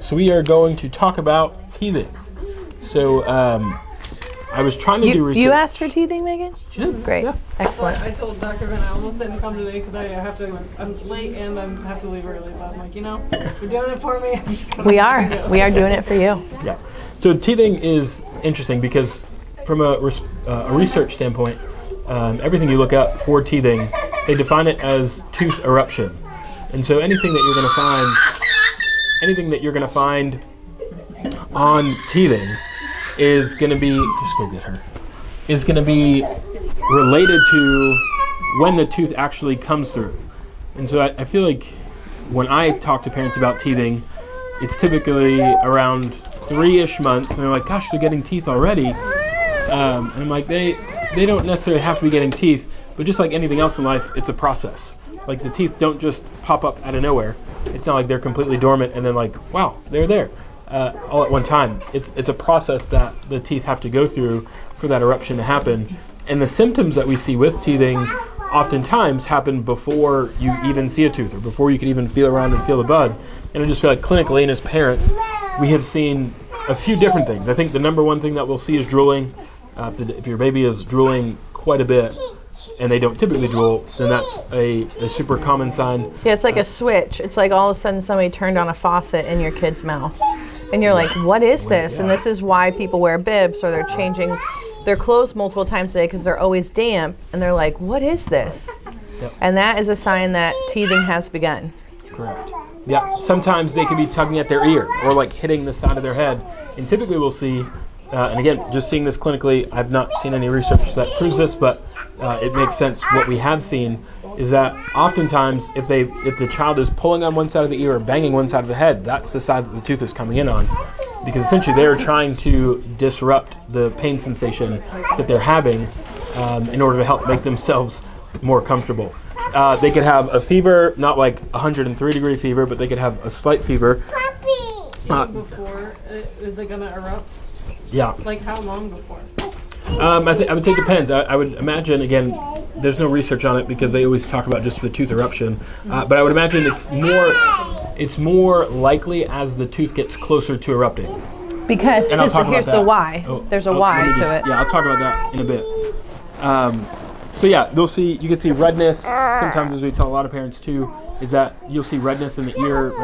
so we are going to talk about teething. So I was trying to do research. You asked for teething, Megan? She did. Great. Yeah. Excellent. I told Dr. Vin I almost didn't come today because I'm late and I have to leave early. But I'm like, you're doing it for me. I'm just gonna We are. We are doing it for you. Yeah. So teething is interesting because from a research standpoint, everything you look up for teething, they define it as tooth eruption. And so anything that you're going to find on teething is going to be, just go get her, is going to be related to when the tooth actually comes through. And so I feel like when I talk to parents about teething, it's typically around 3-ish months, and they're like, gosh, they're getting teeth already. And I'm like, they don't necessarily have to be getting teeth, but just like anything else in life, it's a process. Like the teeth don't just pop up out of nowhere. It's not like they're completely dormant and then like, wow, they're there all at one time. It's a process that the teeth have to go through for that eruption to happen. And the symptoms that we see with teething oftentimes happen before you even see a tooth or before you can even feel around and feel the bud. And I just feel like clinically and as parents, we have seen a few different things. I think the number one thing that we'll see is drooling. If your baby is drooling quite a bit and they don't typically drool, then that's a super common sign. Yeah, it's like a switch. It's like all of a sudden somebody turned on a faucet in your kid's mouth. And you're like, what is this? And this is why people wear bibs or they're changing their clothes multiple times a day because they're always damp. And they're like, what is this? Yep. And that is a sign that teething has begun. Correct. Yeah, sometimes they can be tugging at their ear or like hitting the side of their head. And typically we'll see, and again, just seeing this clinically, I've not seen any research that proves this, but it makes sense. What we have seen is that oftentimes if the child is pulling on one side of the ear or banging one side of the head, that's the side that the tooth is coming in on. Because essentially they're trying to disrupt the pain sensation that they're having in order to help make themselves more comfortable. They could have a fever, not like 103-degree fever, but they could have a slight fever. Before, is it going to erupt? Yeah. Like how long before? I would say it depends. I would imagine, again, there's no research on it because they always talk about just the tooth eruption. But I would imagine it's more likely as the tooth gets closer to erupting. Because here's the why. There's a why to it. Yeah, I'll talk about that in a bit. So yeah, you can see redness. Sometimes, as we tell a lot of parents too, is that you'll see redness in the eardrum,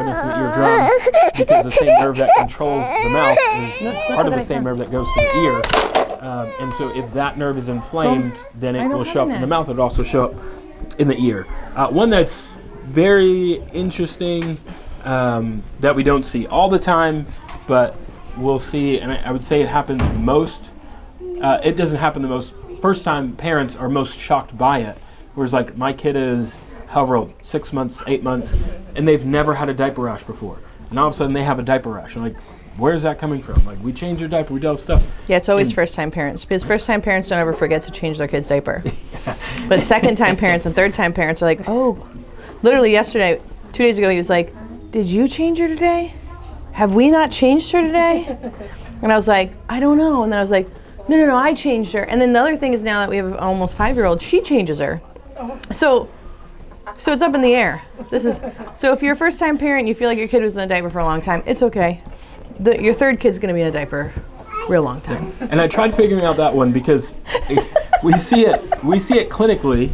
because the same nerve that controls the mouth is part of the same nerve that goes to the ear. And so if that nerve is inflamed, then it will show up in the mouth. It'll also show up in the ear. One that's very interesting that we don't see all the time, but we'll see, and I would say it happens most. It doesn't happen the most. First-time parents are most shocked by it. Whereas like my kid is however old, 6 months, 8 months, and they've never had a diaper rash before. And all of a sudden they have a diaper rash. I'm like, where's that coming from? Like, we change your diaper, we do all this stuff. Yeah, it's always first-time parents, because first-time parents don't ever forget to change their kid's diaper. But second-time parents and third-time parents are like, oh, literally yesterday, 2 days ago, he was like, did you change her today? Have we not changed her today? And I was like, I don't know. And then I was like, no, I changed her. And then the other thing is now that we have an almost 5-year-old, she changes her. So it's up in the air. So if you're a first-time parent and you feel like your kid was in a diaper for a long time, it's okay. Your third kid's going to be in a diaper real long time. And I tried figuring out that one because we see it clinically,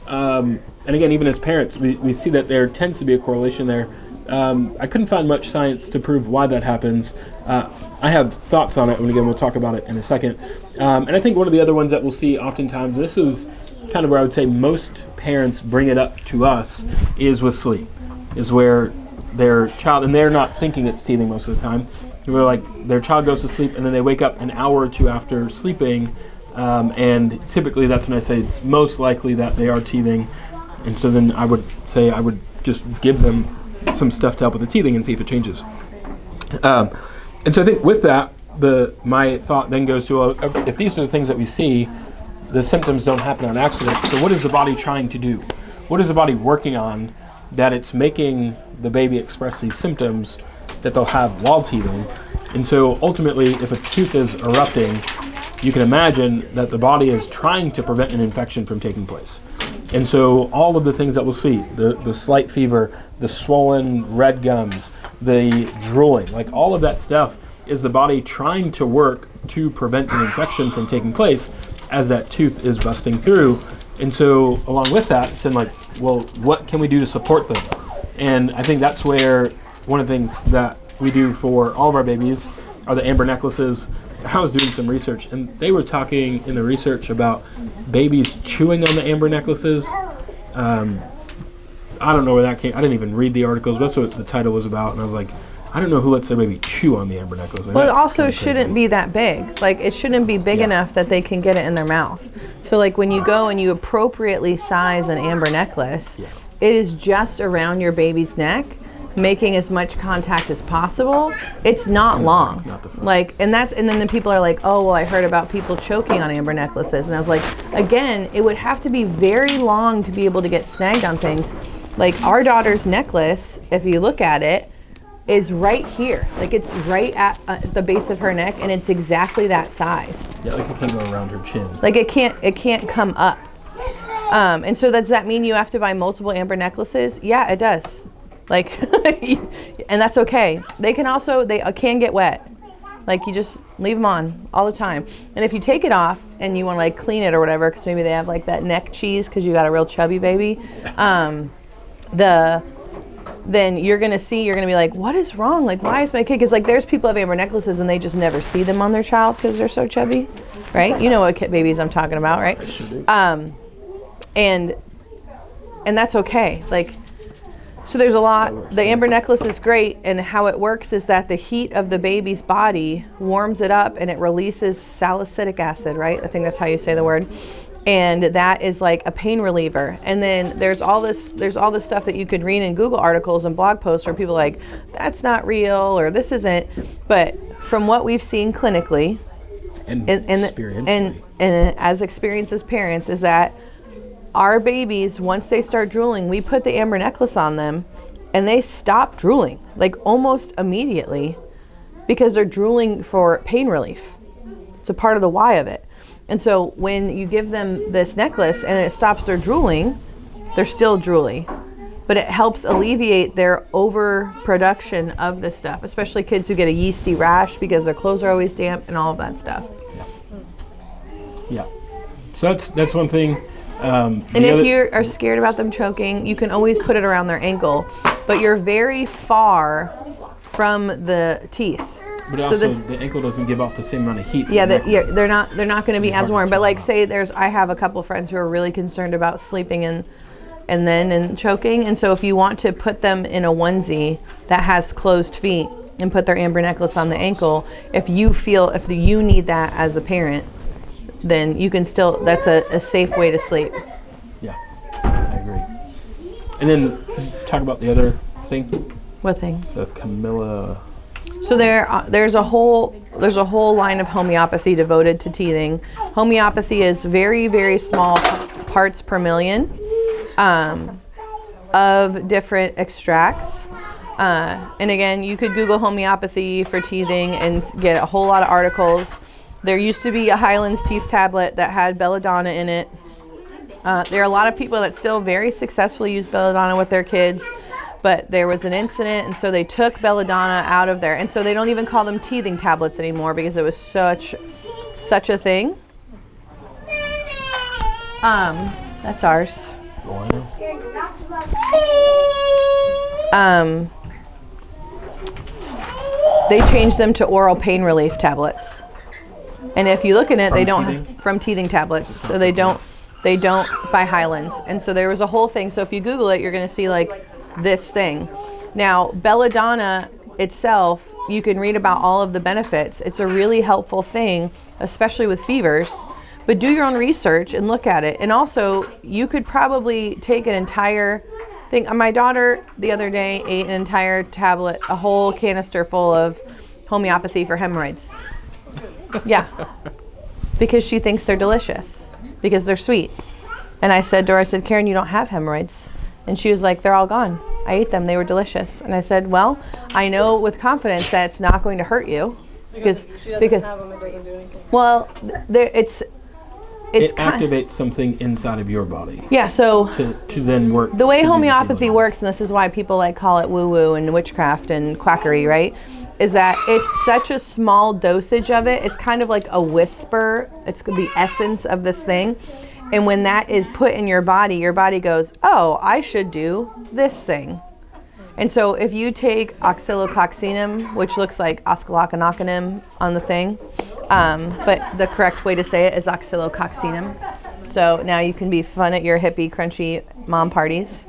and again, even as parents, we see that there tends to be a correlation there. I couldn't find much science to prove why that happens. I have thoughts on it, and again, we'll talk about it in a second. And I think one of the other ones that we'll see oftentimes, this is kind of where I would say most parents bring it up to us, is with sleep, is where their child, and they're not thinking it's teething most of the time, where like their child goes to sleep and then they wake up an hour or two after sleeping, and typically that's when I say it's most likely that they are teething. And so then I would say I would just give them some stuff to help with the teething and see if it changes. And so I think with that, my thought then goes to, if these are the things that we see, the symptoms don't happen on accident. So what is the body trying to do? What is the body working on that it's making the baby express these symptoms that they'll have while teething? And so ultimately, if a tooth is erupting, you can imagine that the body is trying to prevent an infection from taking place. And so all of the things that we'll see, the slight fever, the swollen red gums, the drooling, like all of that stuff is the body trying to work to prevent an infection from taking place as that tooth is busting through. And so along with that, it's in like, well, what can we do to support them? And I think that's where one of the things that we do for all of our babies are the amber necklaces. I was doing some research, and they were talking in the research about babies chewing on the amber necklaces. I don't know where that came. I didn't even read the articles, but that's what the title was about. And I was like, I don't know who lets their baby chew on the amber necklace. Well, it also shouldn't be that big. Like, it shouldn't be big enough that they can get it in their mouth. So, like, when you go and you appropriately size an amber necklace, it is just around your baby's neck, making as much contact as possible. It's not long. Not the front. Like, and then the people are like, oh, well, I heard about people choking on amber necklaces. And I was like, again, it would have to be very long to be able to get snagged on things. Like, our daughter's necklace, if you look at it, is right here. Like, it's right at the base of her neck, and it's exactly that size. Yeah, like it can't go around her chin. Like, it can't come up. And so does that mean you have to buy multiple amber necklaces? Yeah, it does. Like, and that's okay. They can get wet. Like, you just leave them on all the time. And if you take it off and you want to like clean it or whatever, because maybe they have like that neck cheese because you got a real chubby baby, then you're gonna be like, what is wrong? Like, why is my kid? Because like, there's people who have amber necklaces and they just never see them on their child because they're so chubby, right? You know what babies I'm talking about, right? I sure do. And that's okay. Like, so there's a lot. The amber necklace is great, and how it works is that the heat of the baby's body warms it up and it releases salicylic acid, right? I think that's how you say the word. And that is like a pain reliever. And then there's all this stuff that you could read in Google articles and blog posts where people are like, that's not real, or this isn't. But from what we've seen clinically And and as experienced as parents, is that our babies, once they start drooling, we put the amber necklace on them and they stop drooling, like almost immediately, because they're drooling for pain relief. It's a part of the why of it. And so when you give them this necklace and it stops their drooling, they're still drooly, but it helps alleviate their overproduction of this stuff, especially kids who get a yeasty rash because their clothes are always damp and all of that stuff. Yeah. So that's one thing. And if you are scared about them choking, you can always put it around their ankle, but you're very far from the teeth. But also, the ankle doesn't give off the same amount of heat. Yeah, they're not going to be as warm. But like, say I have a couple friends who are really concerned about sleeping and choking, and so if you want to put them in a onesie that has closed feet and put their amber necklace on the ankle, if you need that as a parent, then you can still. That's a safe way to sleep. Yeah, I agree. And then talk about the other thing. What thing? The Camilla. So there's a whole line of homeopathy devoted to teething. Homeopathy is very, very small parts per million of different extracts. And again, you could Google homeopathy for teething and get a whole lot of articles. There used to be a Highlands teeth tablet that had belladonna in it. There are a lot of people that still very successfully use belladonna with their kids. But there was an incident, and so they took belladonna out of there. And so they don't even call them teething tablets anymore because it was such a thing. That's ours. They changed them to oral pain relief tablets. And if you look at it, they don't from teething tablets. So they don't buy Highlands. And so there was a whole thing. So if you Google it, you're going to see like this thing. Now, belladonna itself, you can read about all of the benefits. It's a really helpful thing, especially with fevers, but do your own research and look at it. And also, you could probably take an entire thing. My daughter the other day ate an entire tablet, a whole canister full of homeopathy for hemorrhoids. Yeah, because she thinks they're delicious, because they're sweet. And I said to her, Karen, you don't have hemorrhoids. And she was like, they're all gone. I ate them. They were delicious. And I said, well, I know with confidence that it's not going to hurt you. Because she doesn't have them, it doesn't do anything. Well, it activates something inside of your body. Yeah, so to then work. The way to do homeopathy healing. works, and this is why people like call it woo-woo and witchcraft and quackery, right? Is that it's such a small dosage of it. It's kind of like a whisper. It's the essence of this thing. And when that is put in your body goes, oh, I should do this thing. And so if you take oxylococcinum, which looks like oscillocanoconym on the thing, but the correct way to say it is oxylococcinum. So now you can be fun at your hippie, crunchy mom parties.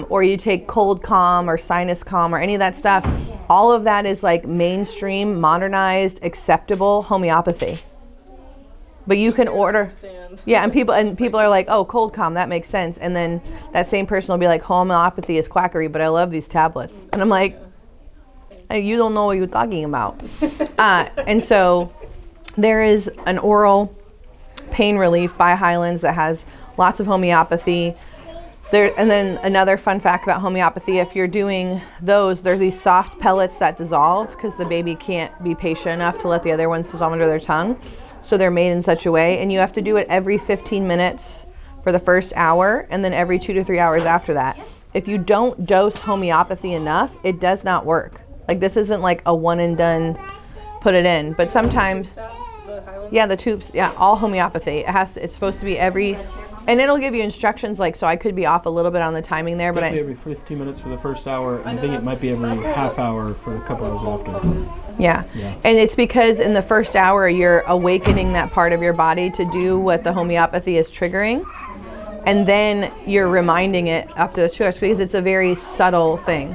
Or you take cold calm or sinus calm or any of that stuff. All of that is like mainstream, modernized, acceptable homeopathy. But you can order, yeah, and people are like, oh, cold calm, that makes sense. And then that same person will be like, homeopathy is quackery, but I love these tablets. And I'm like, hey, you don't know what you're talking about. And so there is an oral pain relief by Highlands that has lots of homeopathy. And then another fun fact about homeopathy, if you're doing those, they're these soft pellets that dissolve because the baby can't be patient enough to let the other ones dissolve under their tongue. So they're made in such a way, and you have to do it every 15 minutes for the first hour, and then every 2 to 3 hours after that. If you don't dose homeopathy enough, it does not work. Like, this isn't like a one and done, put it in. But sometimes, yeah, the tubes, yeah, all homeopathy. It's supposed to be every, and it'll give you instructions, like, so I could be off a little bit on the timing there, but every 15 minutes for the first hour, and I think it might be every half hour for a couple hours after. Yeah. And it's because in the first hour you're awakening that part of your body to do what the homeopathy is triggering, and then you're reminding it after the 2 hours because it's a very subtle thing.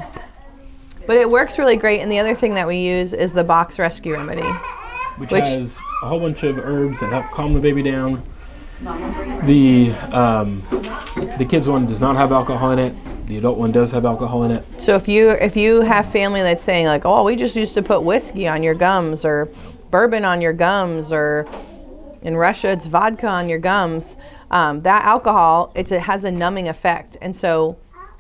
But it works really great, and the other thing that we use is the box rescue remedy. Which has a whole bunch of herbs that help calm the baby down. The kids one does not have alcohol in it. The adult one does have alcohol in it. So if you have family that's saying like, oh, we just used to put whiskey on your gums or bourbon on your gums, or in Russia it's vodka on your gums, that alcohol, it has a numbing effect. And so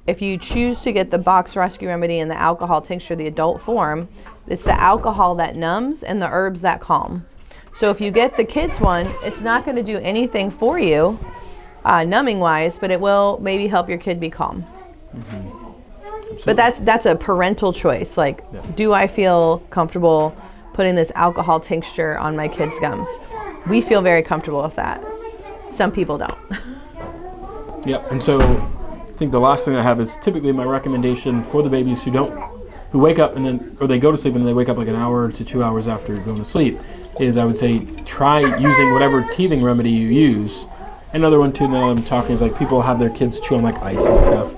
if you choose to get the box rescue remedy and the alcohol tincture, the adult form, it's the alcohol that numbs and the herbs that calm. So if you get the kids one, it's not going to do anything for you numbing wise, but it will maybe help your kid be calm. Mm-hmm. But that's a parental choice. Like, do I feel comfortable putting this alcohol tincture on my kids' gums? We feel very comfortable with that. Some people don't. Yep. And so I think the last thing I have is typically my recommendation for the babies who wake up or they go to sleep and then they wake up like an hour to 2 hours after going to sleep, is I would say try using whatever teething remedy you use. Another one too that I'm talking is like people have their kids chew on like ice and stuff,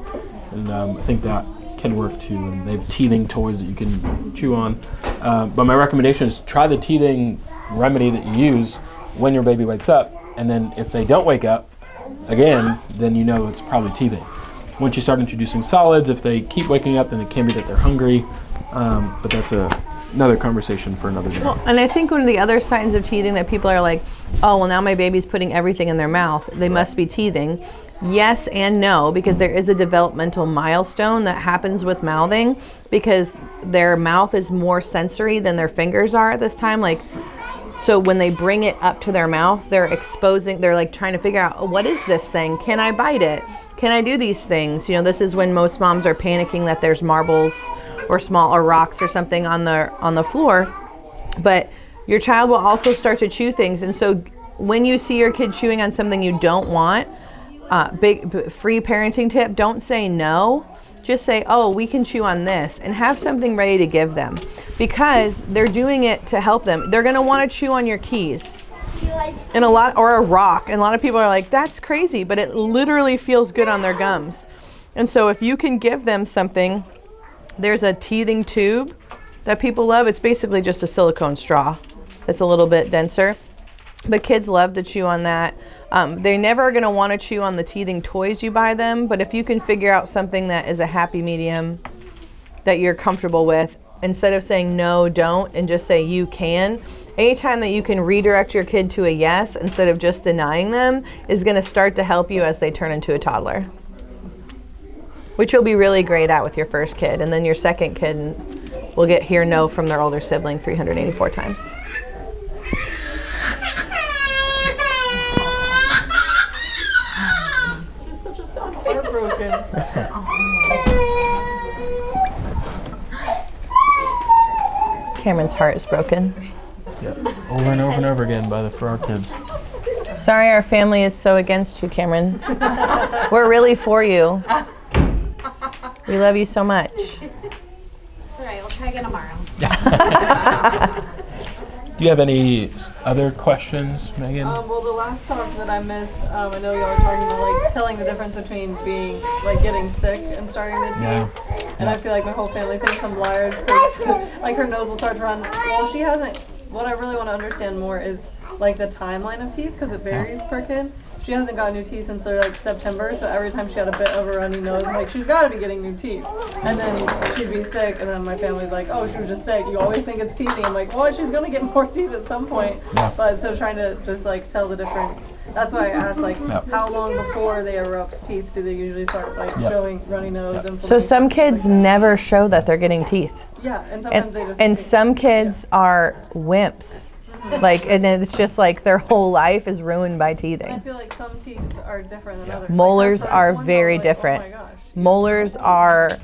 and I think that can work too. And they have teething toys that you can chew on. But my recommendation is try the teething remedy that you use when your baby wakes up, and then if they don't wake up again, then you know it's probably teething. Once you start introducing solids, if they keep waking up, then it can be that they're hungry. But that's another conversation for another day. Well, and I think one of the other signs of teething that people are like, oh, well, now my baby's putting everything in their mouth, they must be teething. Yes and no, because there is a developmental milestone that happens with mouthing, because their mouth is more sensory than their fingers are at this time. Like, so when they bring it up to their mouth, they're like trying to figure out, oh, what is this thing? Can I bite it? Can I do these things? You know, this is when most moms are panicking that there's marbles or rocks or something on the floor. But your child will also start to chew things. And so when you see your kid chewing on something you don't want, big free parenting tip, don't say no. Just say, oh, we can chew on this, and have something ready to give them, because they're doing it to help them. They're going to want to chew on your keys or a rock. And a lot of people are like, that's crazy, but it literally feels good on their gums. And so if you can give them something, there's a teething tube that people love. It's basically just a silicone straw. It's a little bit denser, but kids love to chew on that. They're never going to want to chew on the teething toys you buy them, but if you can figure out something that is a happy medium that you're comfortable with, instead of saying no, don't, and just say you can, anytime that you can redirect your kid to a yes instead of just denying them is going to start to help you as they turn into a toddler, which you'll be really great at with your first kid. And then your second kid will hear no from their older sibling 384 times. Cameron's heart is broken. Yeah. Over and over and over again by the Farrar kids. Sorry our family is so against you, Cameron. We're really for you. We love you so much. It's all right, we'll try again tomorrow. Do you have any other questions, Megan? Well, the last talk that I missed, I know y'all were talking about like telling the difference between being like getting sick and starting the teeth. Yeah. And I feel like my whole family thinks I'm liars because like her nose will start to run. Well, she hasn't. What I really want to understand more is like the timeline of teeth because it varies per kid. She hasn't got new teeth since like September, so every time she had a bit of a runny nose, I'm like, she's got to be getting new teeth. And then she'd be sick, and then my family's like, oh, she was just sick. You always think it's teething. I'm like, well, she's gonna get more teeth at some point. Yeah. But so trying to just like tell the difference. That's why I asked like, how long before they erupt teeth do they usually start like showing runny nose? So some kids never show that they're getting teeth. Yeah, and sometimes they just. And some kids are wimps. Like, and it's just like their whole life is ruined by I teething. feel like some teeth are different than others. Molars Like, her are first one, very I'm like, different. Oh my gosh. Molars are,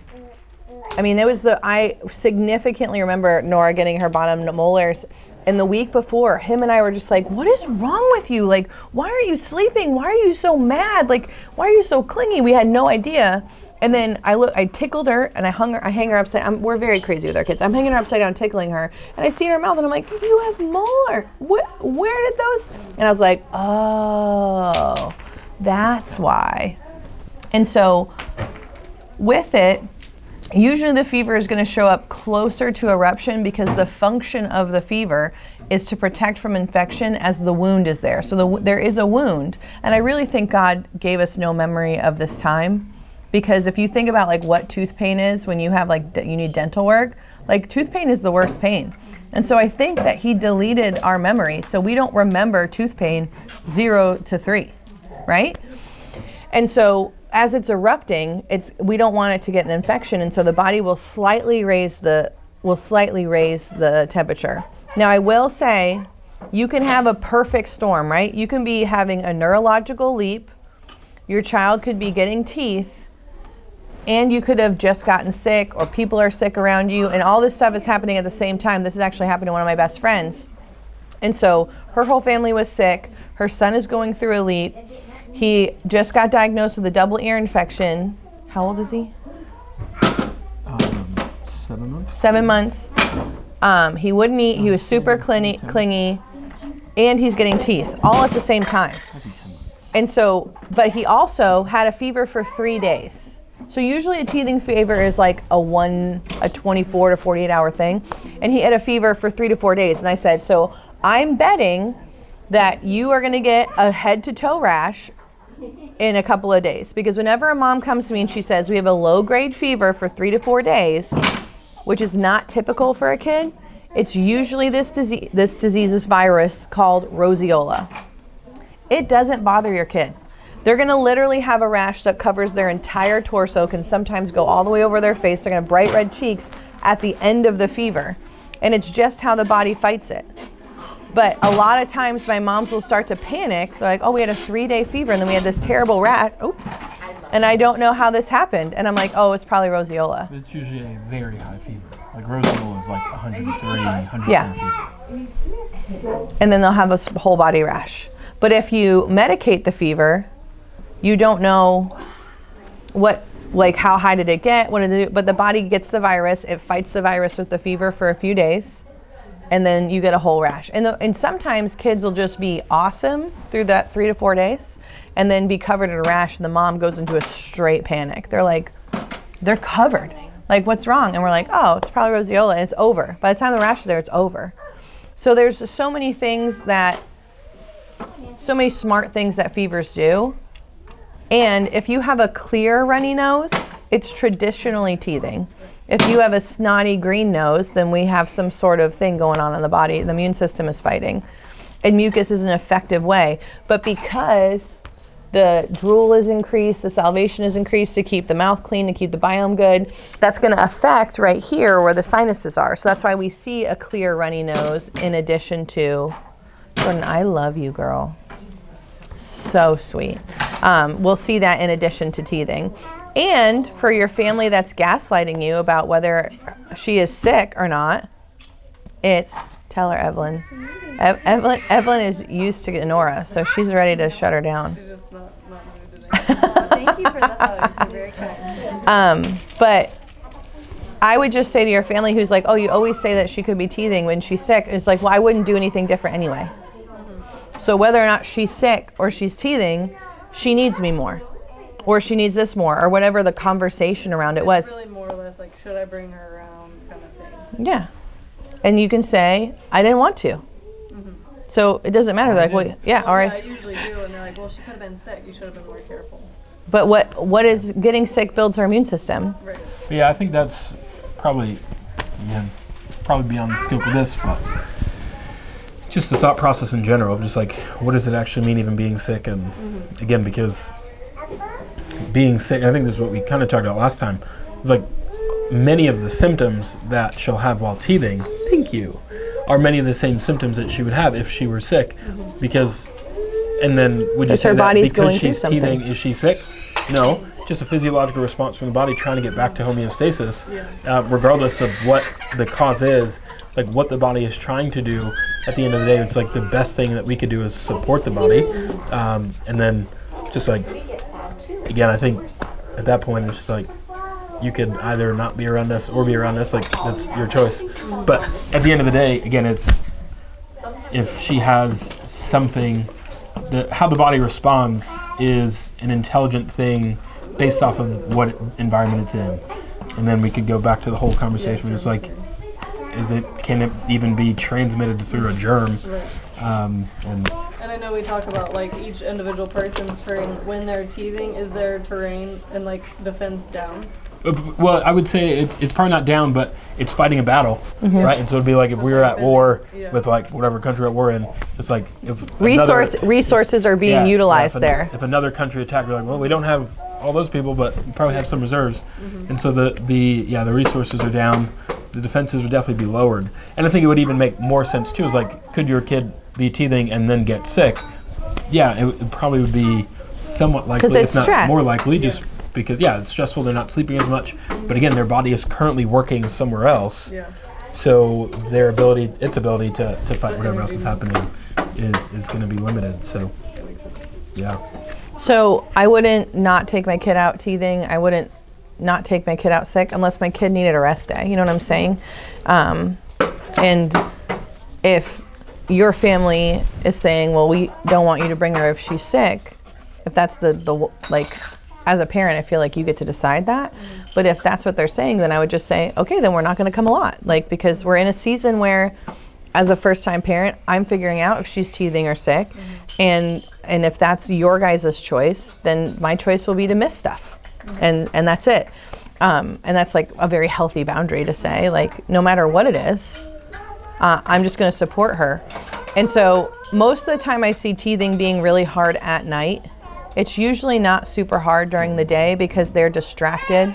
I mean, I significantly remember Nora getting her bottom molars. And the week before, him and I were just like, what is wrong with you? Like, why are you sleeping? Why are you so mad? Like, why are you so clingy? We had no idea. And then I tickled her and I hang her upside. We're very crazy with our kids. I'm hanging her upside down, tickling her, and I see in her mouth, and I'm like, "You have molar. Where did those?" And I was like, "Oh, that's why." And so, with it, usually the fever is going to show up closer to eruption because the function of the fever is to protect from infection as the wound is there. So there is a wound, and I really think God gave us no memory of this time. Because if you think about like what tooth pain is when you have like you need dental work, like tooth pain is the worst pain. And so I think that he deleted our memory so we don't remember tooth pain 0 to 3, right? And so as it's erupting, we don't want it to get an infection, and so the body will slightly raise the temperature. Now I will say you can have a perfect storm, right? You can be having a neurological leap, your child could be getting teeth, and you could have just gotten sick, or people are sick around you, and all this stuff is happening at the same time. This is actually happening to one of my best friends. And so her whole family was sick. Her son is going through a leap. He just got diagnosed with a double ear infection. How old is he? 7 months. 7 months. He wouldn't eat. He was super clingy, and he's getting teeth all at the same time. And so, but he also had a fever for 3 days. So usually a teething fever is like a 24 to 48 hour thing. And he had a fever for 3 to 4 days. And I said, so I'm betting that you are going to get a head to toe rash in a couple of days. Because whenever a mom comes to me and she says, we have a low grade fever for 3 to 4 days, which is not typical for a kid, it's usually this disease, virus called roseola. It doesn't bother your kid. They're going to literally have a rash that covers their entire torso, can sometimes go all the way over their face. They're going to have bright red cheeks at the end of the fever. And it's just how the body fights it. But a lot of times my moms will start to panic. They're like, oh, we had a 3-day fever and then we had this terrible rash. Oops. And I don't know how this happened. And I'm like, oh, it's probably roseola. It's usually a very high fever. Like roseola is like 103, 104 fever. And then they'll have a whole body rash. But if you medicate the fever, you don't know how high did it get, what did it do, but the body gets the virus, it fights the virus with the fever for a few days, and then you get a whole rash. And sometimes kids will just be awesome through that 3 to 4 days, and then be covered in a rash, and the mom goes into a straight panic. They're like, they're covered. Like, what's wrong? And we're like, oh, it's probably roseola, and it's over. By the time the rash is there, it's over. So there's so many smart things that fevers do. And if you have a clear runny nose, it's traditionally teething. If you have a snotty green nose, then we have some sort of thing going on in the body. The immune system is fighting. And mucus is an effective way. But because the drool is increased, the salivation is increased to keep the mouth clean, to keep the biome good, that's going to affect right here where the sinuses are. So that's why we see a clear runny nose in addition to, Jordan, I love you, girl. So sweet. We'll see that in addition to teething. And for your family that's gaslighting you about whether she is sick or not, it's tell her, Evelyn. Evelyn is used to Nora, so she's ready to shut her down. She's just not new today. Thank you for the hugs. You're very kind. But I would just say to your family who's like, oh, you always say that she could be teething when she's sick. It's like, well, I wouldn't do anything different anyway. So whether or not she's sick or she's teething, she needs me more. Or she needs this more, or whatever the conversation around it was. It's really more or less like, should I bring her around kind of thing. Yeah. And you can say, I didn't want to. So it doesn't matter. They're like, well, yeah, all Yeah, I right. usually do, and they're like, well, she could have been sick. You should have been more careful. But what is getting sick builds our immune system. Right. But yeah, I think that's probably beyond the scope of this, but just the thought process in general, just like, what does it actually mean even being sick? And again, because being sick, I think this is what we kind of talked about last time, is like many of the symptoms that she'll have while teething, are many of the same symptoms that she would have if she were sick. Because, and then would you Because say her that body's because going through she's something. teething, is she sick? No, just a physiological response from the body trying to get back to homeostasis, regardless of what the cause is, like what the body is trying to do. At the end of the day, it's like the best thing that we could do is support the body. And then just like, again, I think at that point it's just like, you could either not be around us or be around us, like that's your choice. But at the end of the day, again, it's if she has something, how the body responds is an intelligent thing based off of what environment it's in. And then we could go back to the whole conversation, just like, can it even be transmitted through a germ? And I know we talk about like each individual person's terrain when they're teething. Is their terrain and like defense down? Well, I would say it's probably not down, but it's fighting a battle, right? And so it'd be like if we were at war with like whatever country we're in, it's like if resources are being utilized there. If another country attacked, we're like, well, we don't have all those people, but we probably have some reserves, and so the resources are down. The defenses would definitely be lowered, and I think it would even make more sense too. Is like, could your kid be teething and then get sick? Yeah, it probably would be somewhat likely, it's if not stress. more likely, just because it's stressful. They're not sleeping as much, but again, their body is currently working somewhere else. Yeah. So their ability to fight whatever else is happening is going to be limited. So, yeah. So I wouldn't not take my kid out teething. I wouldn't not take my kid out sick unless my kid needed a rest day. You know what I'm saying? And if your family is saying, well, we don't want you to bring her if she's sick, if that's the like, as a parent, I feel like you get to decide that. But if that's what they're saying, then I would just say, okay, then we're not going to come a lot. Like, because we're in a season where, as a first-time parent, I'm figuring out if she's teething or sick. And if that's your guys' choice, then my choice will be to miss stuff. And that's it. And that's like a very healthy boundary to say, like, no matter what it is, I'm just going to support her. And so most of the time I see teething being really hard at night. It's usually not super hard during the day because they're distracted.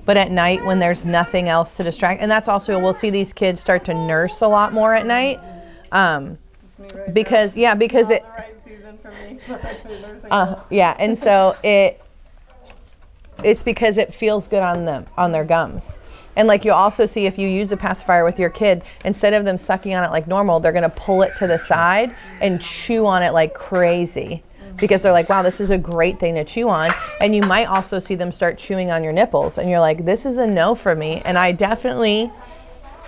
But at night when there's nothing else to distract, and that's also, we'll see these kids start to nurse a lot more at night. Because it, The right season for me. and so it's because it feels good on their gums. And like you'll also see if you use a pacifier with your kid, instead of them sucking on it like normal, they're gonna pull it to the side and chew on it like crazy. Because they're like, wow, this is a great thing to chew on. And you might also see them start chewing on your nipples. And you're like, this is a no for me. And I definitely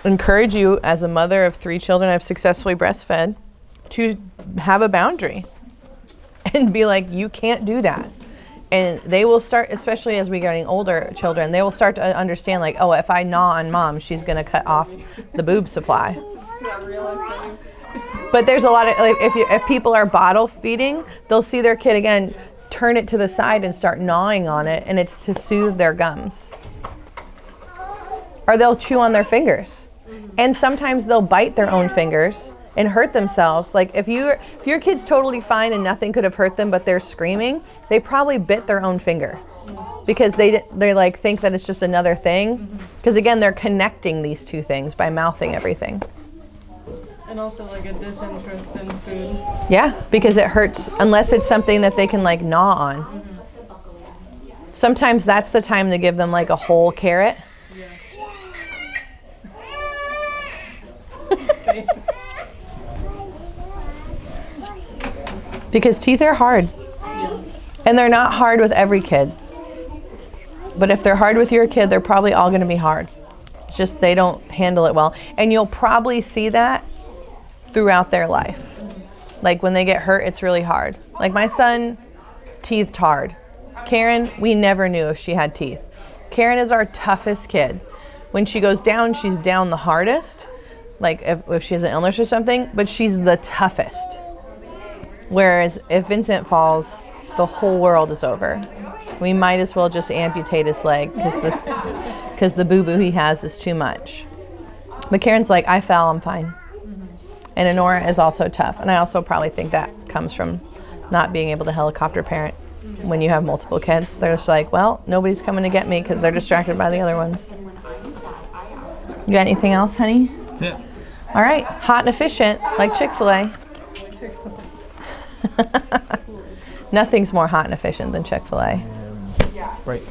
encourage you, as a mother of 3 children I've successfully breastfed, to have a boundary. And be like, you can't do that. And they will start, especially as we're getting older children, they will start to understand like, oh, if I gnaw on mom, she's going to cut off the boob supply. But there's a lot of, like, if people are bottle feeding, they'll see their kid again, turn it to the side and start gnawing on it, and it's to soothe their gums. Or they'll chew on their fingers. And sometimes they'll bite their own fingers and hurt themselves. Like if your kid's totally fine and nothing could have hurt them, but they're screaming, they probably bit their own finger. Because they like think that it's just another thing. Because again, they're connecting these two things by mouthing everything. And also like a disinterest in food. Yeah, because it hurts unless it's something that they can like gnaw on. Sometimes that's the time to give them like a whole carrot. Because teeth are hard. And they're not hard with every kid. But if they're hard with your kid, they're probably all going to be hard. It's just they don't handle it well. And you'll probably see that throughout their life. Like when they get hurt, it's really hard. Like my son, teethed hard. Karen, we never knew if she had teeth. Karen is our toughest kid. When she goes down, she's down the hardest. Like if she has an illness or something, but she's the toughest. Whereas if Vincent falls, the whole world is over. We might as well just amputate his leg because the boo-boo he has is too much. But Karen's like, I fell, I'm fine. And Honora is also tough. And I also probably think that comes from not being able to helicopter parent when you have multiple kids. They're just like, well, nobody's coming to get me because they're distracted by the other ones. You got anything else, honey? That's it. All right, hot and efficient, like Chick-fil-A. Nothing's more hot and efficient than Chick-fil-A. Right.